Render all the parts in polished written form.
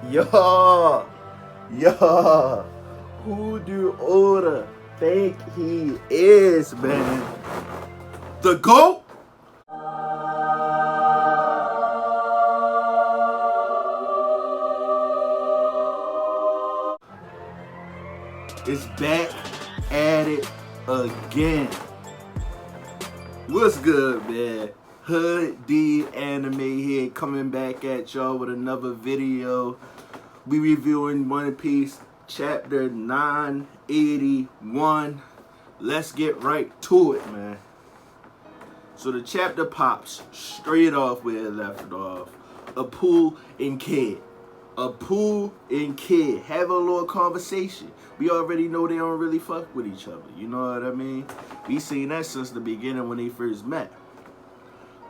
Yo, yo, who do Oda think he is, man? The GOAT? Is back at it again. What's good, man? Hood D Anime here, coming back at y'all with another video. We reviewing One Piece chapter 981. Let's get right to it, man. So the chapter pops straight off where it left off. Apoo and Kid. Apoo and Kid have a little conversation. We already know they don't really fuck with each other. You know what I mean? We seen that since the beginning when they first met.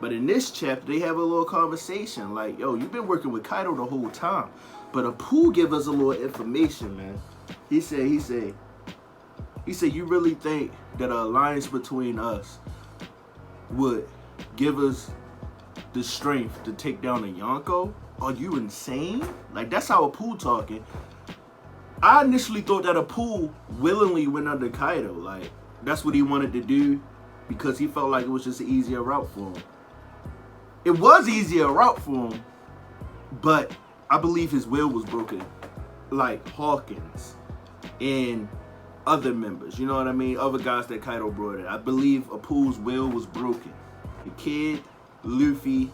But in this chapter, they have a little conversation. Like, yo, you've been working with Kaido the whole time. But Apoo give us a little information, man. He said, you really think that an alliance between us would give us the strength to take down a Yonko? Are you insane? Like, that's how Apoo talking. I initially thought that Apoo willingly went under Kaido. Like, that's what he wanted to do because he felt like it was just an easier route for him. It was easier route for him, but I believe his will was broken. Like Hawkins and other members, you know what I mean? Other guys that Kaido brought in. I believe Apoo's will was broken. The Kid, Luffy,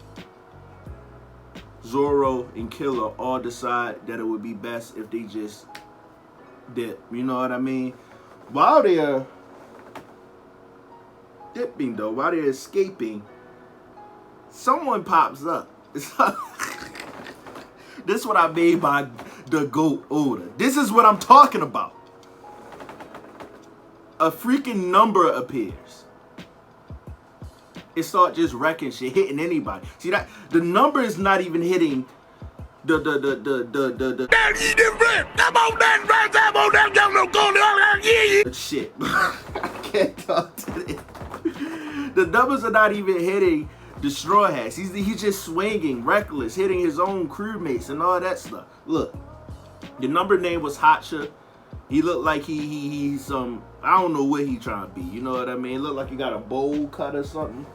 Zoro, and Killer all decide that it would be best if they just dip. You know what I mean? While they're dipping though, while they're escaping, someone pops up. This is what I mean by the GOAT Oda. This is what I'm talking about. A freaking number appears. It starts just wrecking shit, hitting anybody. See that? The number is not even hitting the shit. I can't talk today. The numbers are not even hitting the Straw Hats. He's just swinging, reckless, hitting his own crewmates and all that stuff. Look, the number name was Hacha. He looked like he's I don't know what he trying to be. You know what I mean? It looked like he got a bowl cut or something.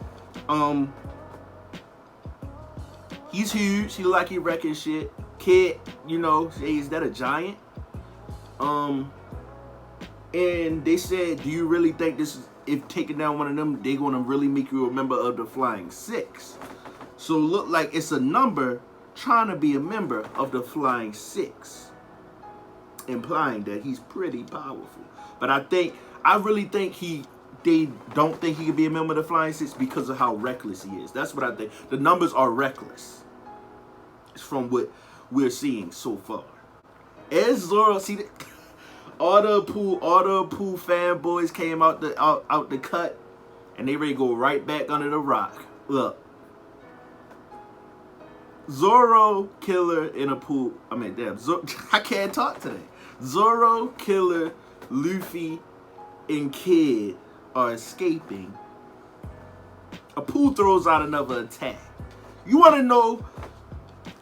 He's huge. He look like he wrecking shit. Kid, you know, say, is that a giant? And they said, do you really think this is, if taking down one of them, they gonna really make you a member of the Flying Six? So look like it's a number trying to be a member of the Flying Six, implying that he's pretty powerful. But I really think they don't think he could be a member of the Flying Six because of how reckless he is. That's what I think. The numbers are reckless. It's from what we're seeing so far. As Zoro, see, all the Apoo fanboys came out the cut, and they ready to go right back under the rock. Look, Zoro, Killer, and Apoo. I mean, damn, I can't talk today. Zoro, Killer, Luffy, and Kid are escaping. Apoo throws out another attack. You want to know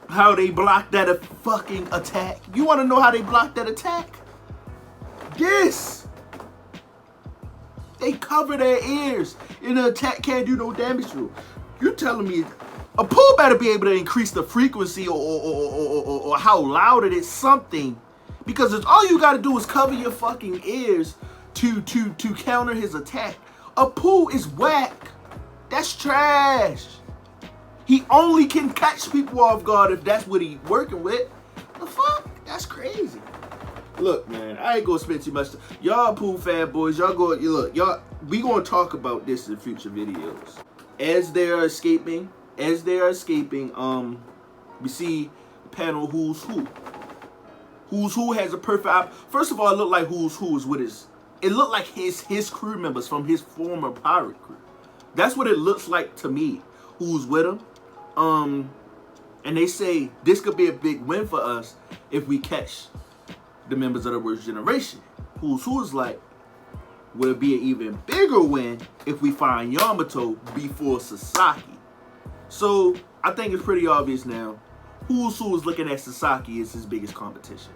how they blocked that fucking attack? You want to know how they blocked that attack? This! They cover their ears, and the attack can't do no damage to them. You're telling me Apoo better be able to increase the frequency or how loud it is, something, because it's all you got to do is cover your fucking ears to counter his attack. Apoo is whack. That's trash. He only can catch people off guard if that's what he's working with. The fuck? That's crazy. Look, man, I ain't gonna spend too much time. Y'all Apoo fanboys, we gonna talk about this in future videos. As they are escaping, we see the panel Who's Who. Who's Who has a perfect first of all, it looked like Who's Who is with it looked like his crew members from his former pirate crew. That's what it looks like to me. Who's with him? And they say this could be a big win for us if we catch the members of the worst generation. Who's Who's like, would it be an even bigger win if we find Yamato before Sasaki? So I think it's pretty obvious now Who's Who is looking at Sasaki as his biggest competition.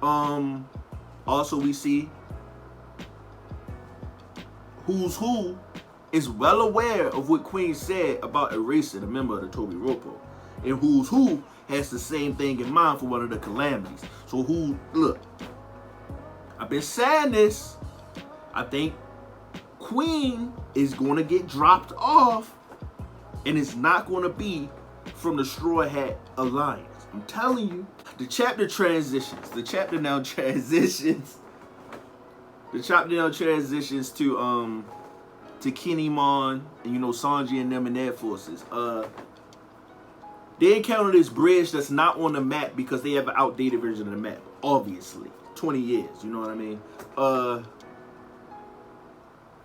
Also we see Who's Who is well aware of what Queen said about erasing a member of the Toby Roppo. And Who's Who has the same thing in mind for one of the calamities. So look, I've been saying this. I think Queen is going to get dropped off, and it's not going to be from the Straw Hat Alliance. I'm telling you. The chapter transitions. The chapter now transitions. The chapter now transitions to Kinemon and Sanji and them and their forces. They encounter this bridge that's not on the map because they have an outdated version of the map. Obviously, 20 years. You know what I mean?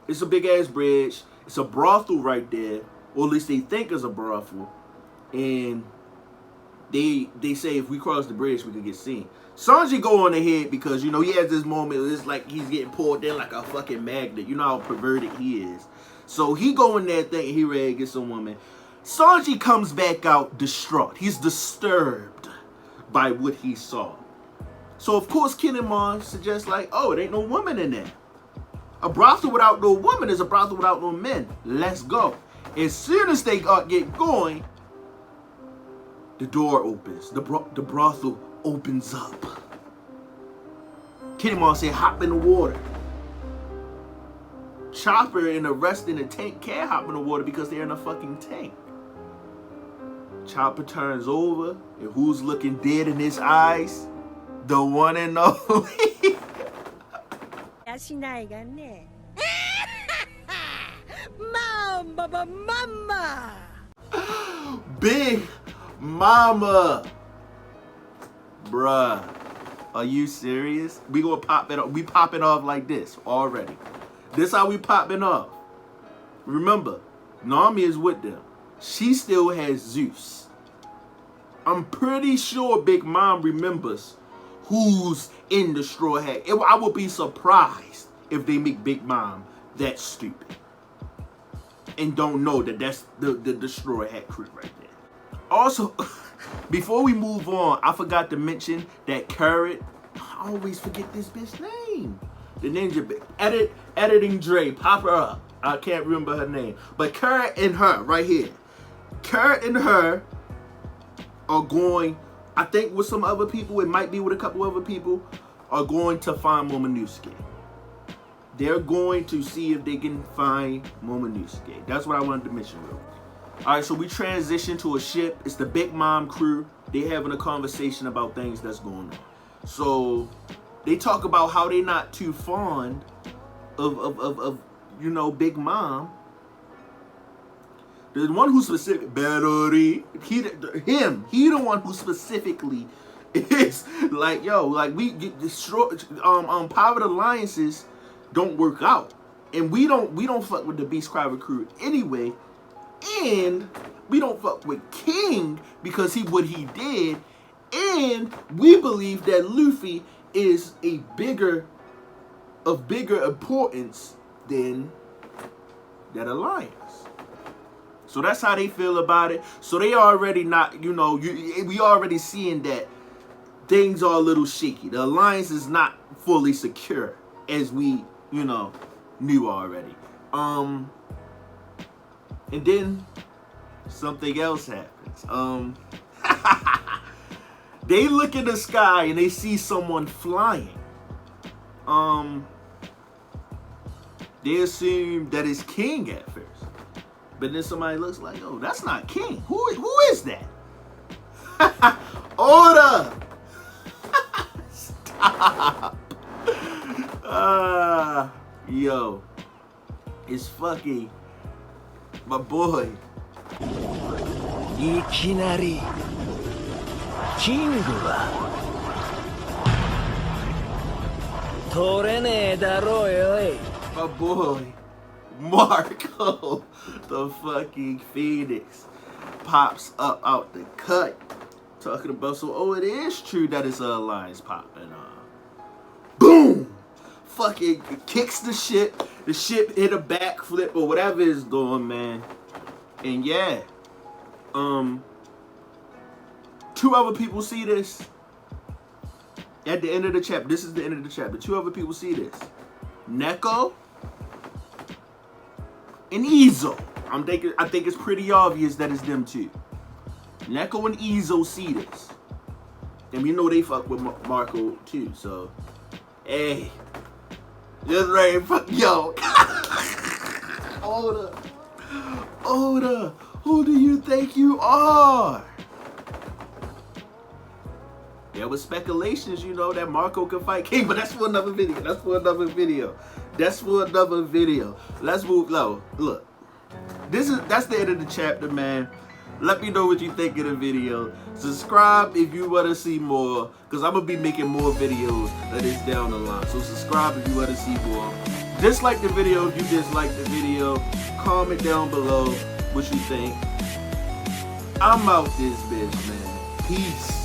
It's a big ass bridge. It's a brothel right there, or at least they think it's a brothel. And they say if we cross the bridge, we could get seen. Sanji go on ahead because, he has this moment. It's like he's getting pulled in like a fucking magnet. You know how perverted he is. So he go in there thinking he ready to get some woman. Sanji comes back out distraught. He's disturbed by what he saw. So, of course, Kinemon suggests like, oh, it ain't no woman in there. A brothel without no woman is a brothel without no men. Let's go. As soon as they get going, the door opens. The brothel opens up. Kinemon said, hop in the water. Chopper and the rest in the tank can't hop in the water because they're in a fucking tank. Chopper turns over, and who's looking dead in his eyes? The one and only. Momma. Big Mama. Bruh, are you serious? We gonna pop it off. We popping off like this already. This how we popping off. Remember, Nami is with them. She still has Zeus. I'm pretty sure Big Mom remembers who's in the Straw Hat. I would be surprised if they make Big Mom that stupid and don't know that that's the Straw Hat crew right there. Also, before we move on, I forgot to mention that Carrot. I always forget this bitch name. The ninja bitch. Editing Dre, pop her up. I can't remember her name. But Carrot and her, right here. Carrot and her are going, I think with some other people, it might be with a couple other people, are going to find Momonosuke. They're going to see if they can find Momonosuke. That's what I wanted to mention real quick. Alright, so we transition to a ship. It's the Big Mom crew. They having a conversation about things that's going on. So they talk about how they not too fond of Big Mom. The one who specific he the one who specifically is like, yo, like we get destroyed. Private alliances don't work out, and we don't fuck with the Beast Crowder crew anyway, and we don't fuck with King because what he did, and we believe that Luffy is of bigger importance than that alliance. So that's how they feel about it. So they already not, we already seeing that things are a little shaky. The alliance is not fully secure as we, knew already. And then something else happens. They look in the sky and they see someone flying. They assume that it's King at first. But then somebody looks like, oh, that's not King. Who is that? Order! Stop. Yo. It's fucking my boy. いきなりキングは取れねえだろうよい。 My boy Marco, the fucking Phoenix, pops up out the cut, talking about, so it is true that it's an alliance popping boom, fucking kicks the ship hit a backflip or whatever it's doing, man. And yeah, 2 two other people see this. At the end of the chapter, this is the end of the chapter. Two other people see this. Neko and Izo. I think it's pretty obvious that it's them two. Neko and Izo see this. And we know they fuck with Marco too, so hey. Just right, fuck yo. Oda, who do you think you are? There was speculations, you know, that Marco could fight King, but that's for another video. That's for another video. Let's move low. Look, that's the end of the chapter, man. Let me know what you think of the video. Subscribe if you want to see more, because I'm going to be making more videos of this down the line. So subscribe if you want to see more. Dislike the video if you dislike the video. Comment down below what you think. I'm out this bitch, man. Peace.